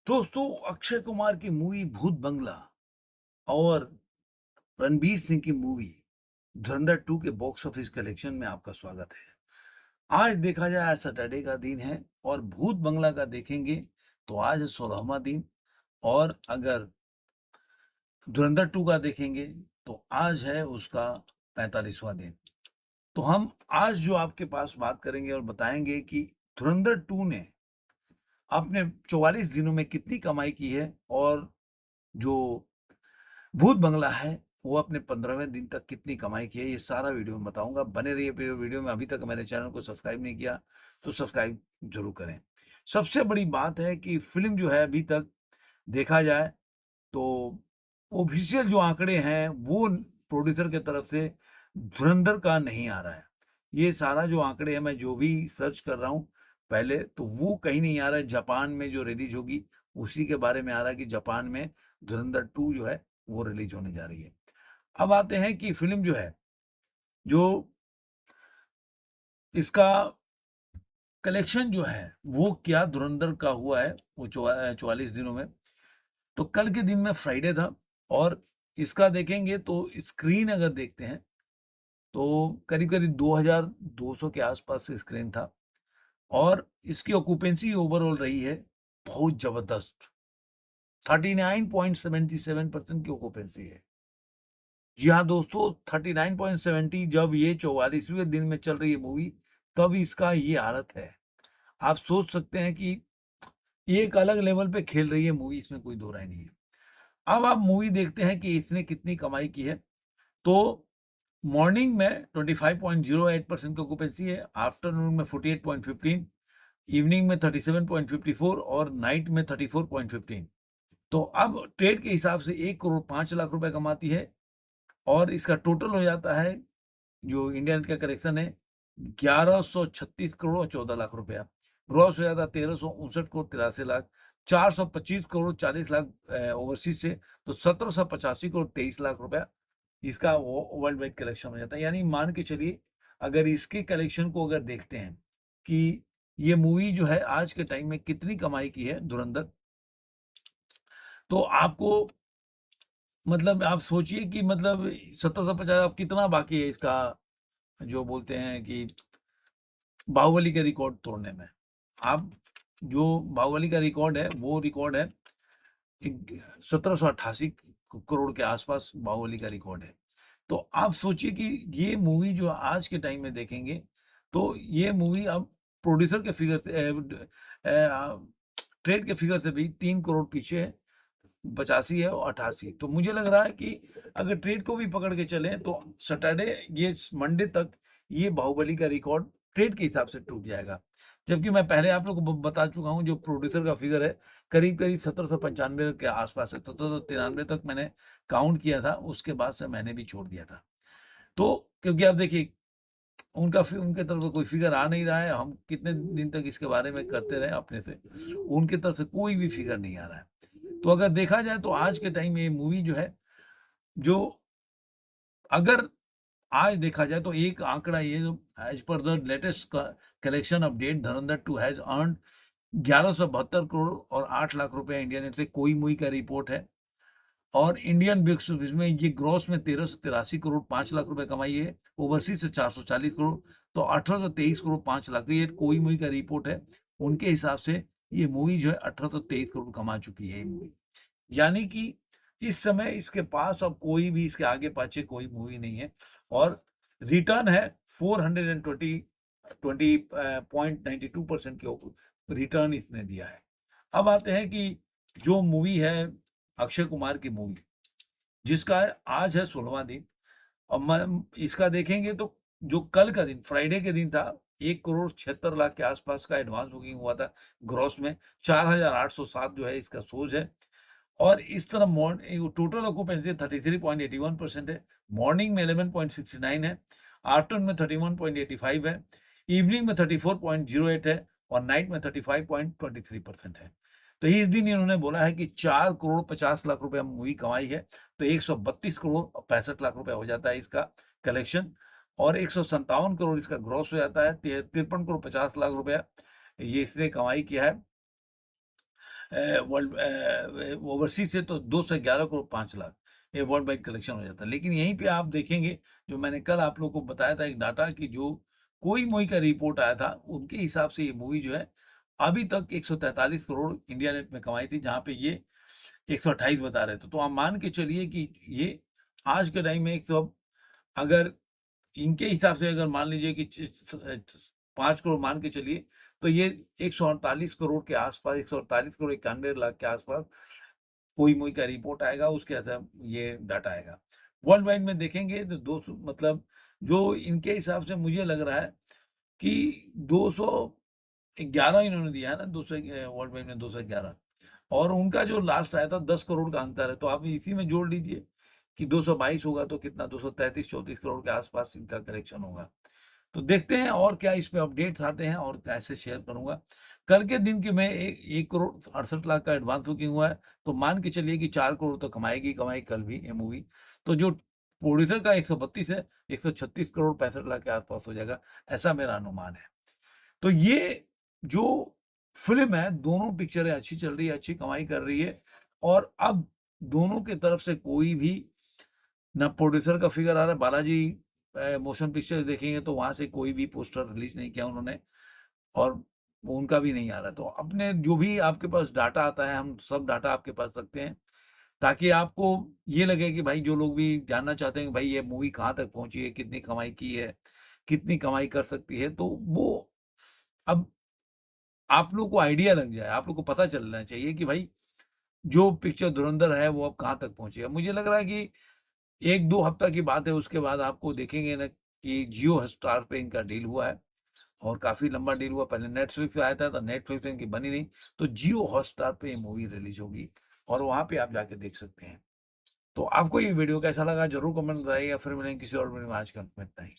दोस्तों, अक्षय कुमार की मूवी भूत बंगला और रणबीर सिंह की मूवी धुरंधर 2 के बॉक्स ऑफिस कलेक्शन में आपका स्वागत है। आज देखा जाए, आज सैटरडे का दिन है और भूत बंगला का देखेंगे तो आज है 16वां दिन। और अगर धुरंधर 2 का देखेंगे तो आज है उसका 45वां दिन। तो हम आज जो आपके पास बात करेंगे और बताएंगे कि धुरंधर 2 ने अपने 44 दिनों में कितनी कमाई की है, और जो भूत बंगला है वो अपने 15वें दिन तक कितनी कमाई की है, ये सारा वीडियो में बताऊंगा। बने रहिए वीडियो में। अभी तक मेरे चैनल को सब्सक्राइब नहीं किया तो सब्सक्राइब जरूर करें। सबसे बड़ी बात है कि फिल्म जो है अभी तक देखा जाए तो ऑफिशियल जो आंकड़े हैं वो प्रोड्यूसर के तरफ से धुरंधर का नहीं आ रहा है। ये सारा जो आंकड़े हैं, मैं जो भी सर्च कर रहा हूँ पहले, तो वो कहीं नहीं आ रहा है। जापान में जो रिलीज होगी उसी के बारे में आ रहा है कि जापान में धुरंधर 2 जो है वो रिलीज होने जा रही है। अब आते हैं कि फिल्म जो है, जो इसका कलेक्शन जो है वो क्या धुरंधर का हुआ है वो 44 दिनों में। तो कल के दिन में फ्राइडे था और इसका देखेंगे तो स्क्रीन अगर देखते हैं तो करीब करीब 2200 के आसपास से स्क्रीन था। और इसकी ऑक्यूपेंसी ओवरऑल रही है बहुत जबरदस्त। 39.77% की ऑक्यूपेंसी है। जी हाँ दोस्तों, 39.70। जब ये 44वें दिन में चल रही है मूवी, तब इसका ये हालत है। आप सोच सकते हैं कि ये एक अलग लेवल पे खेल रही है मूवी, इसमें कोई दो राय नहीं है। अब आप मूवी देखते हैं कि इसने कितनी कमाई की है। तो मॉर्निंग में 25.08% की ऑक्यूपेंसी है, आफ्टरनून में 48.15, इवनिंग में 37.54 और नाइट में 34.15। तो अब ट्रेड के हिसाब से 1 करोड़ 5 लाख रुपए कमाती है। और इसका टोटल हो जाता है, जो इंडिया नेट का करेक्शन है, 1136 करोड़ और 14 लाख रुपया। ग्रॉस हो जाता है 1359 करोड़ 83 लाख। 425 करोड़ 40 लाख ओवरसीज से, तो 1785 करोड़ 23 लाख रुपया इसका वो वर्ल्ड वाइड कलेक्शन हो जाता है। यानी मान के चलिए, अगर इसके कलेक्शन को अगर देखते हैं कि ये मूवी जो है आज के टाइम में कितनी कमाई की है धुरंधर, तो आपको मतलब आप सोचिए कि मतलब 1750 अब कितना बाकी है इसका, जो बोलते हैं कि बाहुबली के रिकॉर्ड तोड़ने में। आप जो बाहुबली का रिकॉर्ड है वो रिकॉर्ड है 1788 करोड़ के आसपास बाहुबली का रिकॉर्ड है। तो आप सोचिए कि ये मूवी जो आज के टाइम में देखेंगे तो ये मूवी अब प्रोड्यूसर के फिगर ट्रेड के फिगर से भी 3 करोड़ पीछे है। 85 है और 88। तो मुझे लग रहा है कि अगर ट्रेड को भी पकड़ के चले तो सैटरडे, ये मंडे तक, ये बाहुबली का रिकॉर्ड ट्रेड के हिसाब से टूट जाएगा। जबकि मैं पहले आप लोग को बता चुका हूँ, जो प्रोड्यूसर का फिगर है करीब करीब 1795 के आसपास है। 1793 तक मैंने काउंट किया था, उसके बाद से मैंने भी छोड़ दिया था। तो क्योंकि आप देखिए, उनके तरफ से कोई फिगर आ नहीं रहा है। हम कितने दिन तक इसके बारे में करते रहे अपने से, उनके तरफ से कोई भी फिगर नहीं आ रहा है। तो अगर देखा जाए तो आज के टाइम में ये मूवी जो है, जो अगर आज देखा जाए तो एक आंकड़ा ये जो as per the latest collection update, Dhurandhar 2 has earn 1172 crore और 8 लाख रुपए इंडिया नेट से कोई मूवी का रिपोर्ट है। और इंडियन बॉक्स ऑफिस में ये ग्रॉस में 1383 करोड़ 5 लाख रुपए कमाई है। ओवरसीज से 440 करोड़, तो 1823 करोड़ 5 लाख, ये कोई मूवी का रिपोर्ट है। उनके हिसाब से ये मूवी जो है 1823 करोड़ कमा चुकी है ये मूवी। यानी कि इस समय इसके पास अब कोई भी इसके आगे पाछे कोई मूवी नहीं है। और रिटर्न है 420 20.92% के रिटर्न इसने दिया है। अब आते हैं कि जो मूवी है अक्षय कुमार की मूवी, जिसका आज है 16वां दिन। और इसका देखेंगे तो जो कल का दिन फ्राइडे के दिन था, 1 करोड़ 76 लाख के आसपास का एडवांस बुकिंग हुआ था ग्रॉस में। 4807 जो है इसका सोज है। और इस तरह टोटल ऑक्यूपेंसी 33.81% है। मॉर्निंग में 11.69 है, आफ्टरनून में 31.85 है, इवनिंग में 34.08 है और नाइट में 35.23% है। तो इस दिन इन्होंने बोला है कि 4 करोड़ 50 लाख रुपए मूवी कमाई है। तो 132 करोड़ 65 लाख रुपए हो जाता है इसका कलेक्शन। और 157 करोड़ इसका ग्रॉस हो जाता है। 53 करोड़ 50 लाख रुपया ये इसने कमाई किया है वर्ल्ड ओवरसीज से तो 211 करोड़ 5 लाख ये वर्ल्ड वाइड कलेक्शन हो जाता है। लेकिन यहीं पे आप देखेंगे, जो मैंने कल आप लोगों को बताया था एक डाटा कि जो कोई मूवी का रिपोर्ट आया था, उनके हिसाब से ये मूवी जो है अभी तक 143 करोड़ इंडिया नेट में कमाई थी, जहाँ पे ये 128 बता रहे थे। तो आप मान के चलिए कि ये आज के टाइम में 100, अगर इनके हिसाब से अगर मान लीजिए कि 5 करोड़ मान के चलिए, तो ये 148 करोड़ के आसपास, 148 करोड़ 91 लाख के आसपास कोई मूवी का रिपोर्ट आएगा, उसके ऐसा ये डाटा आएगा। वर्ल्ड वाइड में देखेंगे तो 200, मतलब जो इनके हिसाब से मुझे लग रहा है कि 211 इन्होंने दिया है ना, 200 वर्ल्ड वाइड में 211, और उनका जो लास्ट आया था 10 करोड़ का अंतर है। तो आप इसी में जोड़ लीजिए कि 222 होगा तो कितना, 233-34 करोड़ के आसपास इनका कलेक्शन होगा। तो देखते हैं और क्या इस पे अपडेट्स आते हैं और कैसे शेयर करूंगा। कल के दिन की मैं 1 करोड़ 68 लाख का एडवांस बुकिंग हुआ है, तो मान के चलिए कि 4 करोड़ तो कमाएगी कमाई कल भी ये मूवी। तो जो प्रोड्यूसर का 132 है, 136 करोड़ 65 लाख के आसपास हो जाएगा, ऐसा मेरा अनुमान है। तो ये जो फ़िल्म है, दोनों पिक्चरें अच्छी चल रही है, अच्छी कमाई कर रही है, और अब दोनों की तरफ से कोई भी ना प्रोड्यूसर का फ़िगर आ रहा है। बालाजी मोशन पिक्चर देखेंगे तो वहाँ से कोई भी पोस्टर रिलीज़ नहीं किया उन्होंने, और उनका भी नहीं आ रहा है। तो अपने जो भी आपके पास डाटा आता है, हम सब डाटा आपके पास रखते हैं, ताकि आपको ये लगे कि भाई, जो लोग भी जानना चाहते हैं कि भाई ये मूवी कहाँ तक पहुँची है, कितनी कमाई की है, कितनी कमाई कर सकती है, तो वो अब आप लोग को आइडिया लग जाए, आप लोग को पता चलना चाहिए कि भाई जो पिक्चर धुरंधर है वो अब कहाँ तक पहुँची है। मुझे लग रहा है कि 1-2 हफ्ता की बात है, उसके बाद आपको देखेंगे ना कि जियो हॉटस्टार पे इनका डील हुआ है, और काफ़ी लंबा डील हुआ। पहले नेटफ्लिक्स पे आया था, तो नेटफ्लिक्स इनकी बनी नहीं, तो जियो हॉटस्टार पे ये मूवी रिलीज़ होगी, और वहाँ पे आप जाके देख सकते हैं। तो आपको ये वीडियो कैसा लगा ज़रूर कमेंट बताइएगा। फिर मिलेंगे किसी और वीडियो में, आज के अंत में इतना ही।